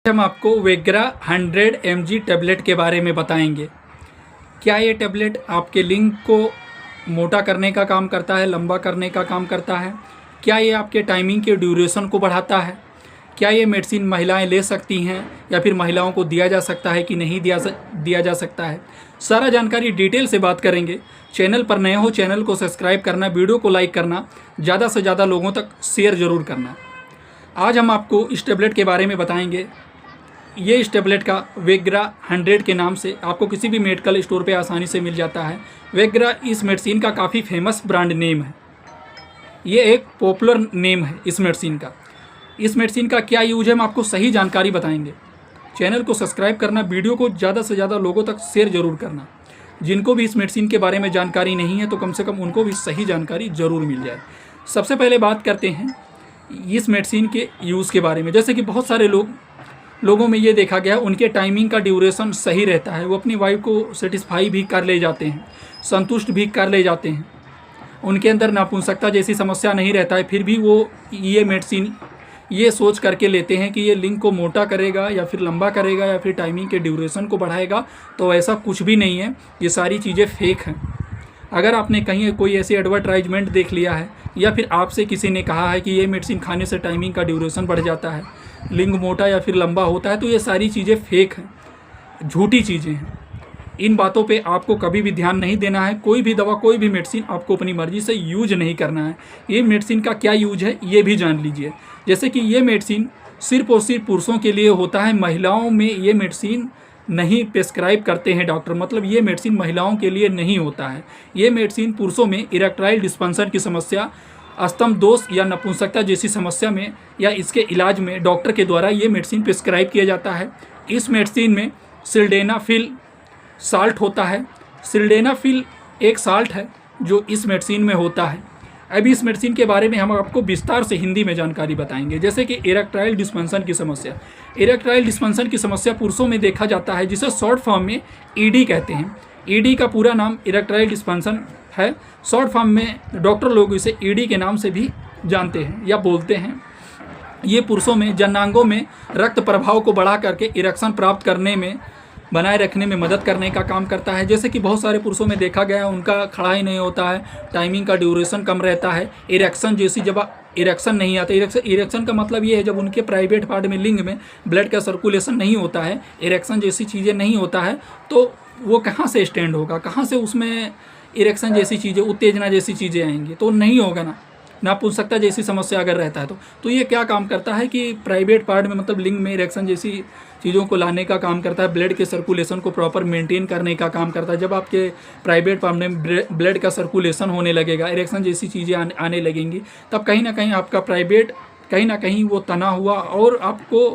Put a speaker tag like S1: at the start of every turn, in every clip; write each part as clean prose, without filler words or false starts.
S1: हम आपको वेग्रा 100 mg tablet के बारे में बताएंगे। क्या ये टैबलेट आपके लिंग को मोटा करने का काम करता है, लंबा करने का काम करता है? क्या ये आपके टाइमिंग के ड्यूरेशन को बढ़ाता है? क्या ये मेडिसिन महिलाएं ले सकती हैं या फिर महिलाओं को दिया जा सकता है कि नहीं दिया जा सकता है? सारा जानकारी डिटेल से बात करेंगे। चैनल पर नए हो चैनल को सब्सक्राइब करना, वीडियो को लाइक करना, ज़्यादा से ज़्यादा लोगों तक शेयर ज़रूर करना। आज हम आपको इस टैबलेट के बारे में बताएंगे। ये इस टैबलेट का वेग्रा 100 के नाम से आपको किसी भी मेडिकल स्टोर पे आसानी से मिल जाता है। वेग्रा इस मेडिसिन का काफ़ी फेमस ब्रांड नेम है। ये एक पॉपुलर नेम है इस मेडिसिन का। इस मेडिसिन का क्या यूज है हम आपको सही जानकारी बताएंगे। चैनल को सब्सक्राइब करना, वीडियो को ज़्यादा से ज़्यादा लोगों तक शेयर ज़रूर करना। जिनको भी इस मेडिसिन के बारे में जानकारी नहीं है तो कम से कम उनको भी सही जानकारी ज़रूर मिल जाए। सबसे पहले बात करते हैं इस मेडिसिन के यूज़ के बारे में। जैसे कि बहुत सारे लोगों में ये देखा गया है उनके टाइमिंग का ड्यूरेशन सही रहता है, वो अपनी वाइफ को सेटिस्फाई भी कर ले जाते हैं, संतुष्ट भी कर ले जाते हैं, उनके अंदर नपुंसकता जैसी समस्या नहीं रहता है। फिर भी वो ये मेडिसिन ये सोच करके लेते हैं कि ये लिंग को मोटा करेगा या फिर लंबा करेगा या फिर टाइमिंग के ड्यूरेशन को बढ़ाएगा। तो ऐसा कुछ भी नहीं है, ये सारी चीज़ें फेक हैं। अगर आपने कहीं कोई ऐसी एडवर्टाइजमेंट देख लिया है या फिर आपसे किसी ने कहा है कि ये मेडिसिन खाने से टाइमिंग का ड्यूरेशन बढ़ जाता है, लिंग मोटा या फिर लंबा होता है, तो ये सारी चीज़ें फेक हैं, झूठी चीज़ें हैं। इन बातों पे आपको कभी भी ध्यान नहीं देना है। कोई भी दवा, कोई भी मेडिसिन आपको अपनी मर्ज़ी से यूज नहीं करना है। ये मेडिसिन का क्या यूज है ये भी जान लीजिए। जैसे कि ये मेडिसिन सिर्फ और सिर्फ पुरुषों के लिए होता है, महिलाओं में ये मेडिसिन नहीं प्रेस्क्राइब करते हैं डॉक्टर। मतलब ये मेडिसिन महिलाओं के लिए नहीं होता है। ये मेडिसिन पुरुषों में इरेक्टाइल डिस्फंक्शन की समस्या, स्तंभ दोष या नपुंसकता जैसी समस्या में या इसके इलाज में डॉक्टर के द्वारा ये मेडिसिन प्रेस्क्राइब किया जाता है। इस मेडिसिन में सिल्डेनाफिल साल्ट होता है। सिल्डेनाफिल एक साल्ट है जो इस मेडिसिन में होता है। अभी इस मेडिसिन के बारे में हम आपको विस्तार से हिंदी में जानकारी बताएंगे। जैसे कि इरेक्टाइल डिस्फंक्शन की समस्या। इरेक्टाइल डिस्फंक्शन की समस्या पुरुषों में देखा जाता है, जिसे शॉर्ट फॉर्म में ईडी कहते हैं। ईडी का पूरा नाम इरेक्टाइल डिस्फंक्शन है। शॉर्ट फॉर्म में डॉक्टर लोग इसे ईडी के नाम से भी जानते हैं या बोलते हैं। ये पुरुषों में जननांगों में रक्त प्रवाह को बढ़ा करके इरेक्शन प्राप्त करने में, बनाए रखने में मदद करने का काम करता है। जैसे कि बहुत सारे पुरुषों में देखा गया है उनका खड़ा ही नहीं होता है, टाइमिंग का ड्यूरेशन कम रहता है, इरेक्शन जैसी जब इरेक्शन नहीं आता। इरेक्शन का मतलब ये है जब उनके प्राइवेट पार्ट में, लिंग में ब्लड का सर्कुलेशन नहीं होता है, इरेक्शन जैसी चीज़ें नहीं होता है, तो वो कहाँ से स्टैंड होगा, कहाँ से उसमें इरेक्शन जैसी चीज़ें, उत्तेजना जैसी चीज़ें आएंगी? तो नहीं होगा ना। नापुंसकता जैसी समस्या अगर रहता है तो ये क्या काम करता है कि प्राइवेट पार्ट में, मतलब लिंग में इरेक्शन जैसी चीज़ों को लाने का काम करता है, ब्लड के सर्कुलेशन को प्रॉपर मेंटेन करने का काम करता है। जब आपके प्राइवेट पार्ट में ब्लड का सर्कुलेशन होने लगेगा, इरेक्शन जैसी चीज़ें आने लगेंगी, तब कहीं ना कहीं आपका प्राइवेट कहीं ना कहीं वो तना हुआ और आपको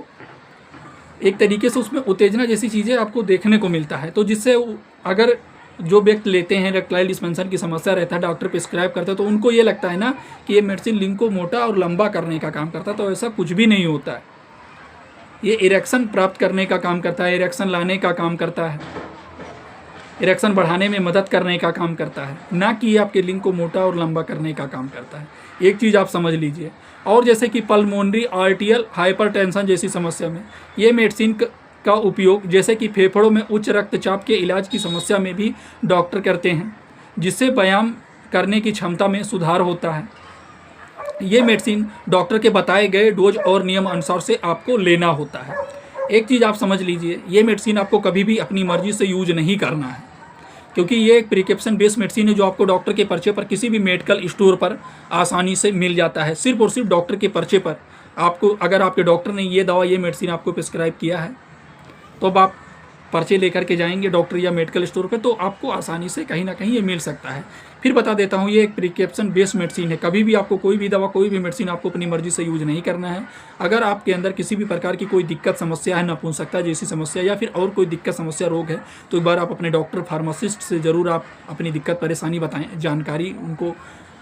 S1: एक तरीके से उसमें उत्तेजना जैसी चीज़ें आपको देखने को मिलता है। तो जिससे अगर जो व्यक्ति लेते हैं, इरेक्टाइल डिस्फंक्शन की समस्या रहता है, डॉक्टर प्रिस्क्राइब करता है, तो उनको ये लगता है ना कि ये मेडिसिन लिंग को मोटा और लंबा करने का काम करता है। तो ऐसा कुछ भी नहीं होता है। ये इरेक्शन प्राप्त करने का काम करता है, इरेक्शन लाने का काम करता है, इरेक्शन बढ़ाने में मदद करने का काम करता है, ना कि आपके लिंग को मोटा और लंबा करने का काम करता है। एक चीज़ आप समझ लीजिए। और जैसे कि पल्मोनरी आर्टियल हाइपरटेंशन जैसी समस्या में ये मेडिसिन का उपयोग, जैसे कि फेफड़ों में उच्च रक्तचाप के इलाज की समस्या में भी डॉक्टर करते हैं, जिससे व्यायाम करने की क्षमता में सुधार होता है। ये मेडिसिन डॉक्टर के बताए गए डोज और नियम अनुसार से आपको लेना होता है। एक चीज़ आप समझ लीजिए, ये मेडिसिन आपको कभी भी अपनी मर्जी से यूज नहीं करना है, क्योंकि ये एक प्रिस्क्रिप्शन बेस्ड मेडिसिन है जो आपको डॉक्टर के पर्चे पर किसी भी मेडिकल स्टोर पर आसानी से मिल जाता है। सिर्फ और सिर्फ डॉक्टर के पर्चे पर आपको, अगर आपके डॉक्टर ने ये दवा, ये मेडिसिन आपको प्रिस्क्राइब किया है, तो अब आप पर्चे लेकर के जाएंगे डॉक्टर या मेडिकल स्टोर पे, तो आपको आसानी से कहीं ना कहीं ये मिल सकता है। फिर बता देता हूँ, ये एक प्रिस्क्रिप्शन बेस्ड मेडिसिन है। कभी भी आपको कोई भी दवा, कोई भी मेडिसिन आपको अपनी मर्जी से यूज नहीं करना है। अगर आपके अंदर किसी भी प्रकार की कोई दिक्कत समस्या है, नपुंसकता जैसी समस्या या फिर और कोई दिक्कत समस्या रोग है, तो एक बार आप अपने डॉक्टर, फार्मासिस्ट से ज़रूर आप अपनी दिक्कत परेशानी बताएँ, जानकारी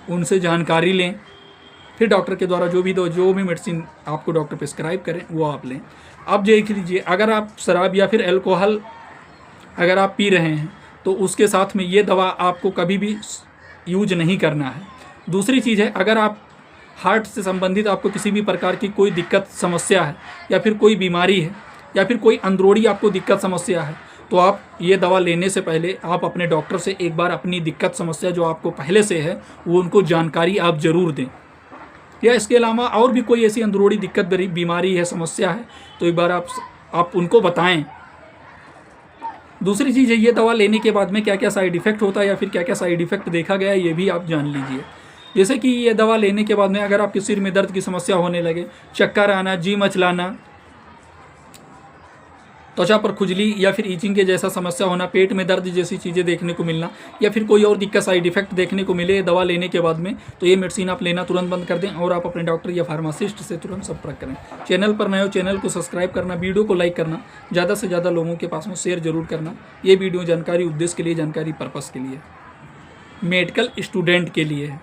S1: उनसे जानकारी लें। फिर डॉक्टर के द्वारा जो भी मेडिसिन आपको डॉक्टर प्रिस्क्राइब करें वो आप लें। अब देख लीजिए, अगर आप शराब या फिर अल्कोहल अगर आप पी रहे हैं तो उसके साथ में ये दवा आपको कभी भी यूज नहीं करना है। दूसरी चीज़ है, अगर आप हार्ट से संबंधित आपको किसी भी प्रकार की कोई दिक्कत समस्या है या फिर कोई बीमारी है या फिर कोई अंदरूनी आपको दिक्कत समस्या है, तो आप ये दवा लेने से पहले आप अपने डॉक्टर से एक बार अपनी दिक्कत समस्या जो आपको पहले से है वो उनको जानकारी आप ज़रूर दें। या इसके अलावा और भी कोई ऐसी अंदरूनी दिक्कत बीमारी है, समस्या है, तो एक बार आप उनको बताएं। दूसरी चीज़ है, ये दवा लेने के बाद में क्या क्या साइड इफ़ेक्ट होता है या फिर क्या क्या साइड इफ़ेक्ट देखा गया है, ये भी आप जान लीजिए। जैसे कि ये दवा लेने के बाद में अगर आपके सिर में दर्द की समस्या होने लगे, चक्कर आना, जी मचलाना, त्वचा पर खुजली या फिर ईचिंग के जैसा समस्या होना, पेट में दर्द जैसी चीज़ें देखने को मिलना, या फिर कोई और दिक्कत साइड इफेक्ट देखने को मिले दवा लेने के बाद में, तो ये मेडिसिन आप लेना तुरंत बंद कर दें और आप अपने डॉक्टर या फार्मासिस्ट से तुरंत संपर्क करें। चैनल पर नए हो, चैनल को सब्सक्राइब करना, वीडियो को लाइक करना, ज़्यादा से ज़्यादा लोगों के पास में शेयर जरूर करना। ये वीडियो जानकारी उद्देश्य के लिए, जानकारी पर्पज़ के लिए, मेडिकल स्टूडेंट के लिए है।